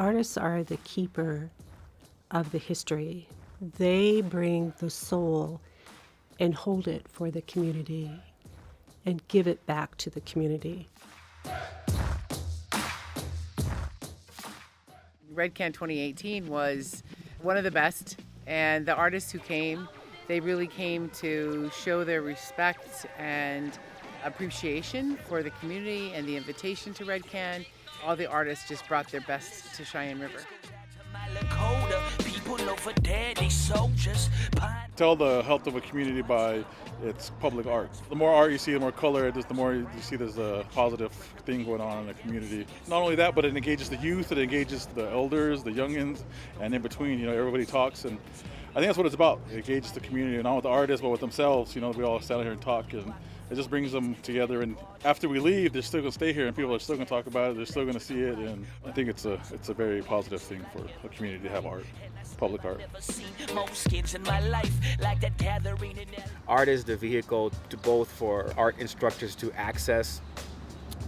Artists are the keeper of the history. They bring the soul and hold it for the community and give it back to the community. RedCan 2018 was one of the best, and the artists who came, they really came to show their respect and appreciation for the community and the invitation to RedCan. All the artists just brought their best to Cheyenne River. Tell the health of a community by its public art. The more art you see, the more color it is, the more you see there's a positive thing going on in the community. Not only that, but it engages the youth, it engages the elders, the youngins, and in between, everybody talks. And I think that's what it's about. It engages the community, not with the artists, but with themselves. We all stand here and talk, and it just brings them together. And after we leave, they're still going to stay here, and people are still going to talk about it. They're still going to see it, and I think it's a very positive thing for a community to have art, public art. Art is the vehicle to both for art instructors to access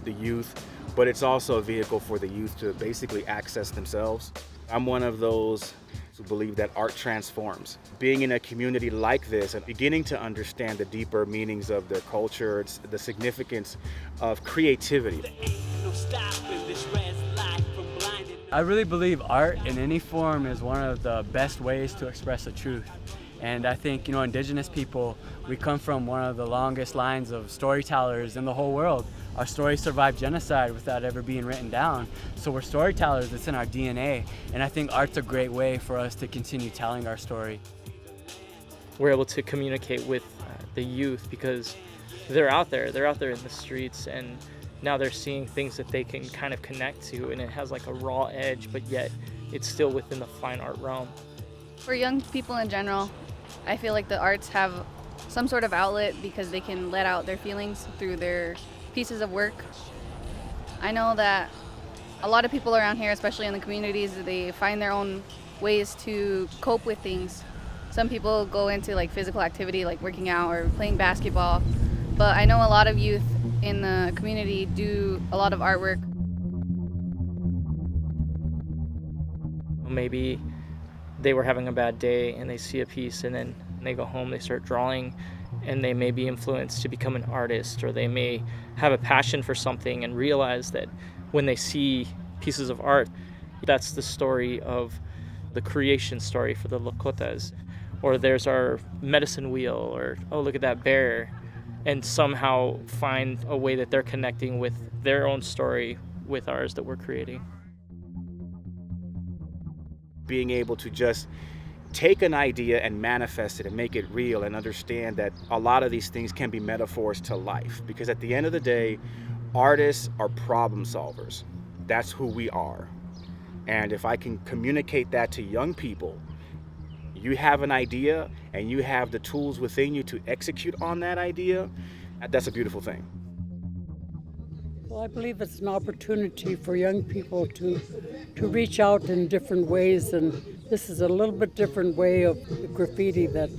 the youth, but it's also a vehicle for the youth to basically access themselves. I'm one of those who believe that art transforms. Being in a community like this and beginning to understand the deeper meanings of the culture, the significance of creativity. I really believe art in any form is one of the best ways to express the truth. And I think, Indigenous people, we come from one of the longest lines of storytellers in the whole world. Our stories survived genocide without ever being written down. So we're storytellers, it's in our DNA. And I think art's a great way for us to continue telling our story. We're able to communicate with the youth because they're out there in the streets, and now they're seeing things that they can kind of connect to, and it has like a raw edge, but yet it's still within the fine art realm. For young people in general, I feel like the arts have some sort of outlet because they can let out their feelings through their pieces of work. I know that a lot of people around here, especially in the communities, they find their own ways to cope with things. Some people go into like physical activity like working out or playing basketball, but I know a lot of youth in the community do a lot of artwork. Maybe they were having a bad day and they see a piece, and then they go home, they start drawing, and they may be influenced to become an artist, or they may have a passion for something and realize that when they see pieces of art, that's the story of the creation story for the Lakotas. Or there's our medicine wheel, or oh, look at that bear, and somehow find a way that they're connecting with their own story with ours that we're creating. Being able to just take an idea and manifest it and make it real, and understand that a lot of these things can be metaphors to life. Because at the end of the day, artists are problem solvers. That's who we are. And if I can communicate that to young people, you have an idea and you have the tools within you to execute on that idea, that's a beautiful thing. Well, I believe it's an opportunity for young people to reach out in different ways, and this is a little bit different way of graffiti that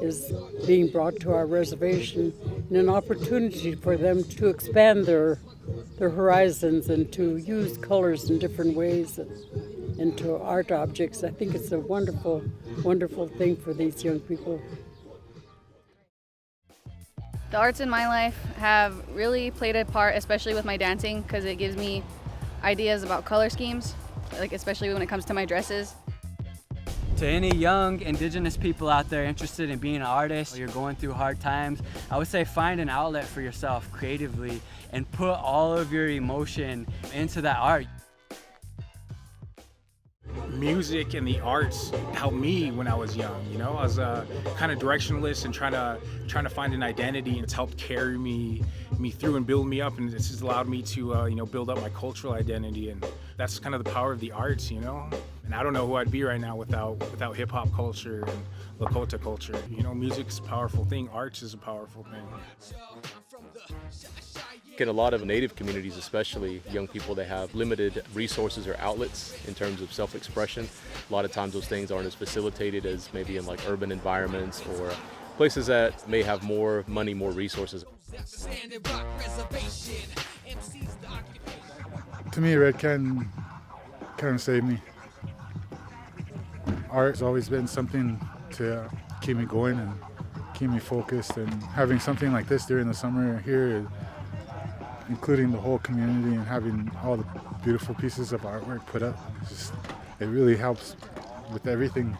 is being brought to our reservation, and an opportunity for them to expand their horizons and to use colors in different ways into art objects. I think it's a wonderful, wonderful thing for these young people. The arts in my life have really played a part, especially with my dancing, because it gives me ideas about color schemes, like especially when it comes to my dresses. To any young Indigenous people out there interested in being an artist, you're going through hard times, I would say find an outlet for yourself creatively and put all of your emotion into that art. Music and the arts helped me when I was young. I was kind of directionless and trying to find an identity, and it's helped carry me through and build me up, and this has allowed me to build up my cultural identity, and that's kind of the power of the arts. And I don't know who I'd be right now without hip hop culture and Lakota culture. Music's a powerful thing. Arts is a powerful thing. In a lot of Native communities, especially young people, they have limited resources or outlets in terms of self-expression. A lot of times those things aren't as facilitated as maybe in like urban environments or places that may have more money, more resources. To me, RedCan kind of saved me. Art has always been something to keep me going and keep me focused, and having something like this during the summer here, including the whole community and having all the beautiful pieces of artwork put up, it really helps with everything.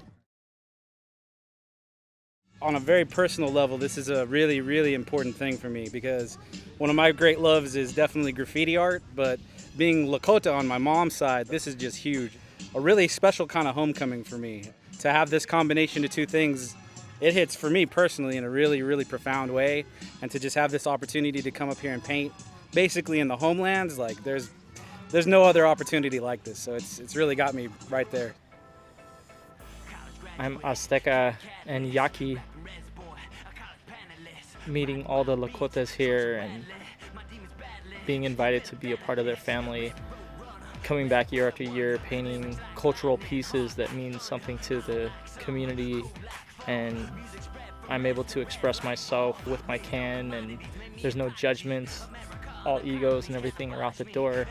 On a very personal level, this is a really, really important thing for me because one of my great loves is definitely graffiti art, but being Lakota on my mom's side, this is just huge. A really special kind of homecoming for me. To have this combination of two things, it hits for me personally in a really, really profound way. And to just have this opportunity to come up here and paint basically in the homelands, like there's no other opportunity like this. So it's really got me right there. I'm Azteca and Yaqui, meeting all the Lakotas here and being invited to be a part of their family, coming back year after year, painting cultural pieces that mean something to the community, and I'm able to express myself with my can, and there's no judgments, all egos and everything are out the door.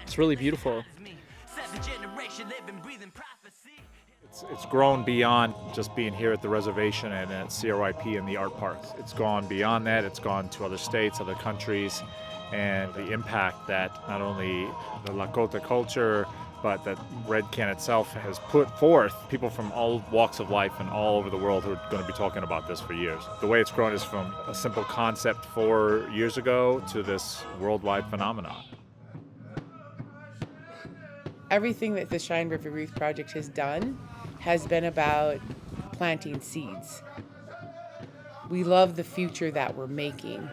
It's really beautiful. It's grown beyond just being here at the reservation and at CRYP and the art parks. It's gone beyond that. It's gone to other states, other countries, and the impact that not only the Lakota culture, but that RedCan itself has put forth. People from all walks of life and all over the world who are going to be talking about this for years. The way it's grown is from a simple concept 4 years ago to this worldwide phenomenon. Everything that the Cheyenne River Youth Project has done has been about planting seeds. We love the future that we're making.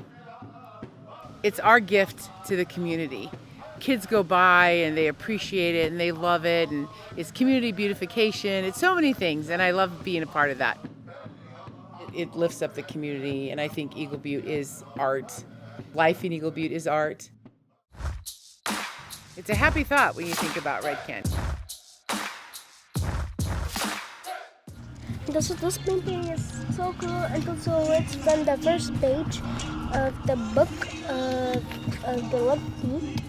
It's our gift to the community. Kids go by and they appreciate it and they love it, and it's community beautification. It's so many things, and I love being a part of that. It lifts up the community, and I think Eagle Butte is art. Life in Eagle Butte is art. It's a happy thought when you think about RedCan. This painting is so cool, and also it's from the first page of the book of the Love Feet.